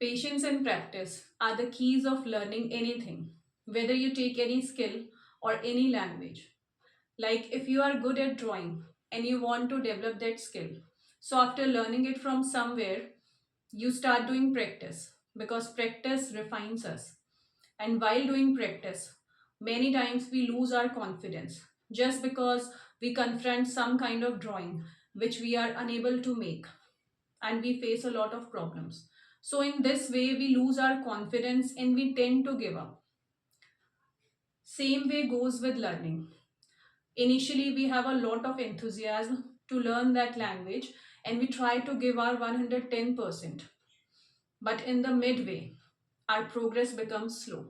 Patience and practice are the keys of learning anything, whether you take any skill or any language. Like if you are good at drawing and you want to develop that skill, so after learning it from somewhere, you start doing practice because practice refines us. And while doing practice, many times we lose our confidence just because we confront some kind of drawing which we are unable to make, and we face a lot of problems. So, in this way, we lose our confidence and we tend to give up. Same way goes with learning. Initially, we have a lot of enthusiasm to learn that language and we try to give our 110%. But in the midway, our progress becomes slow.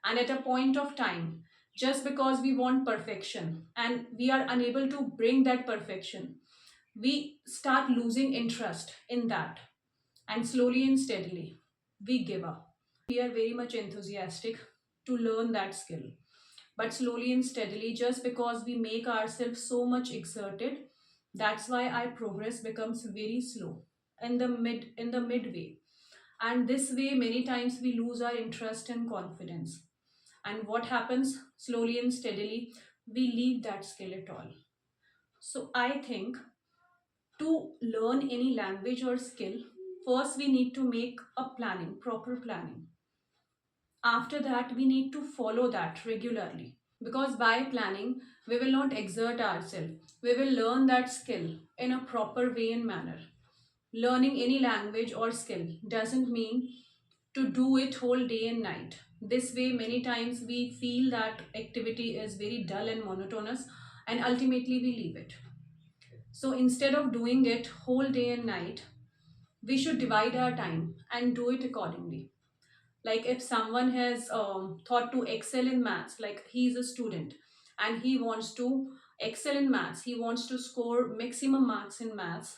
And at a point of time, just because we want perfection and we are unable to bring that perfection, we start losing interest in that, and slowly and steadily we give up. We are very much enthusiastic to learn that skill, but slowly and steadily, just because we make ourselves so much exerted, that's why our progress becomes very slow in the midway. And this way many times we lose our interest and confidence. And what happens slowly and steadily, we leave that skill at all. So I think to learn any language or skill, first we need to make a planning, proper planning. After that, we need to follow that regularly. Because by planning, we will not exert ourselves. We will learn that skill in a proper way and manner. Learning any language or skill doesn't mean to do it whole day and night. This way, many times we feel that activity is very dull and monotonous, and ultimately we leave it. So instead of doing it whole day and night, we should divide our time and do it accordingly. Like if someone has thought to excel in maths, like he's a student and he wants to excel in maths, he wants to score maximum marks in maths.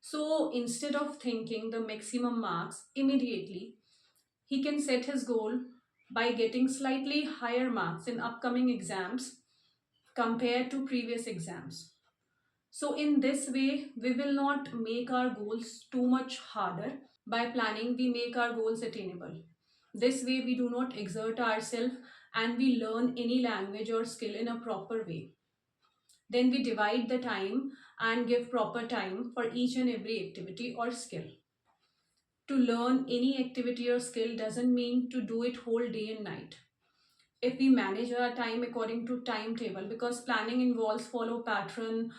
So instead of thinking the maximum marks immediately, he can set his goal by getting slightly higher marks in upcoming exams compared to previous exams. So in this way, we will not make our goals too much harder. By planning, we make our goals attainable. This way, we do not exert ourselves and we learn any language or skill in a proper way. Then we divide the time and give proper time for each and every activity or skill. To learn any activity or skill doesn't mean to do it whole day and night. If we manage our time according to timetable, because planning involves follow pattern,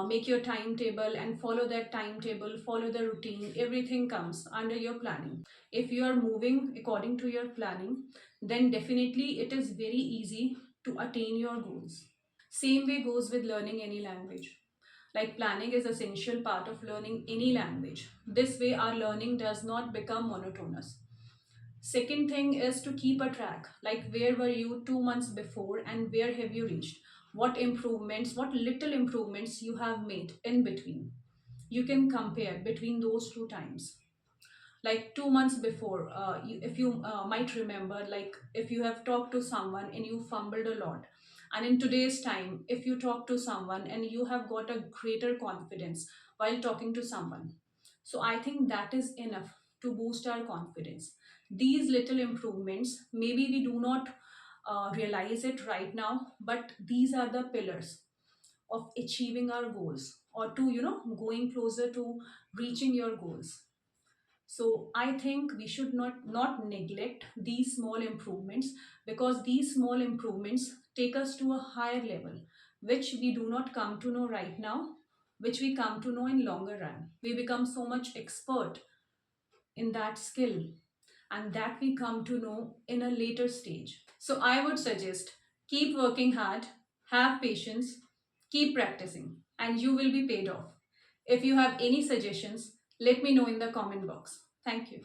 make your timetable and follow that timetable, follow the routine, everything comes under your planning. If you are moving according to your planning, then definitely it is very easy to attain your goals. Same way goes with learning any language. Like planning is essential part of learning any language. This way our learning does not become monotonous. Second thing is to keep a track, like where were you 2 months before and where have you reached? What improvements, what little improvements you have made in between. You can compare between those two times. Like 2 months before, if you might remember, like if you have talked to someone and you fumbled a lot, and in today's time, if you talk to someone and you have got a greater confidence while talking to someone, so I think that is enough to boost our confidence. These little improvements, maybe we do not realize it right now, but these are the pillars of achieving our goals, or to going closer to reaching your goals. So I think we should not neglect these small improvements, because these small improvements take us to a higher level, which we do not come to know right now, which we come to know in longer run. We become so much expert in that skill, and that we come to know in a later stage. So I would suggest, keep working hard, have patience, keep practicing, and you will be paid off. If you have any suggestions, let me know in the comment box. Thank you.